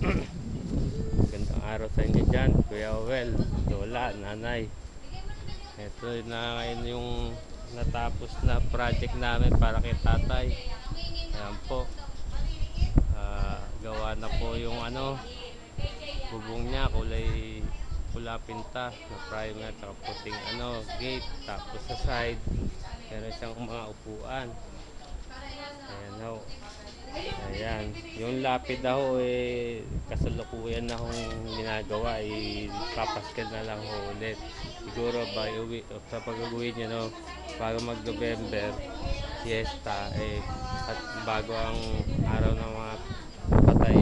Gandang araw sa inyo dyan, Kuya Owel, Lola, Nanay. Ito na ngayon yung natapos na project namin para kay tatay. Ayan po. Gawa na po yung bubong niya, kulay pula pinta na primer, saka puting gate. Tapos sa side meron siyang mga upuan. Ayan ho. Ayan, yung lapid ho kasalukuyan na hong ginagawa, papaskal na lang ho ulit. Siguro sa pag-uwi nyo bago mag-November fiesta at bago ang araw ng mga patay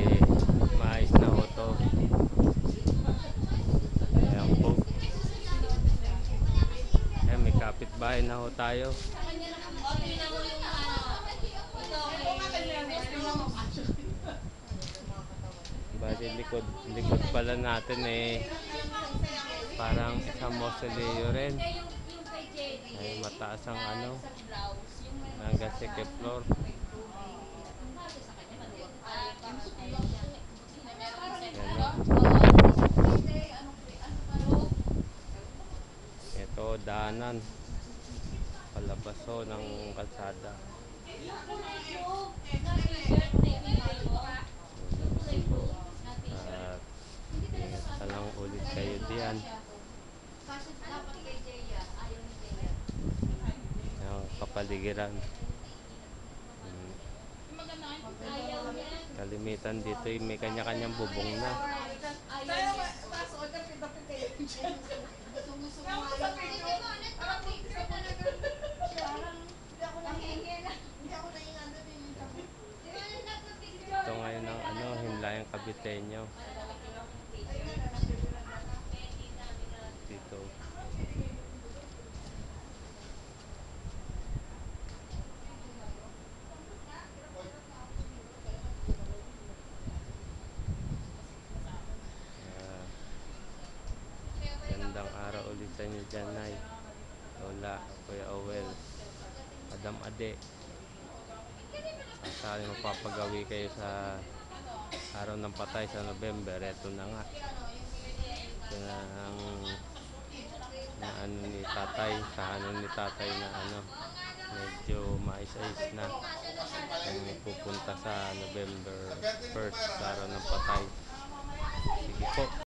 maayos na ho to. Ayan po. Ayan, may kapitbahay na ho tayo. Bali likod pala natin parang isang mausoleo rin. Ay mataas ang hanggang second floor. Ito daanan palabas ng kalsada. Ingat lang ulit kayo diyan. Yung kapaligiran. Kalimitan dito may kanya-kanyang bubong na. Ito ngayon ang Himlayang Caviteño dito. Gandang araw ulit sa inyo dyan, Nay, Lola, Kuya Owel, Madam Ade. Sana mapapagawi kayo sa araw ng patay sa November. Ito na nga. Ito na ang ni tatay, kahanan ni tatay na medyo mais-ayos na. Ang pupunta sa November 1st sa araw ng patay. Sige po.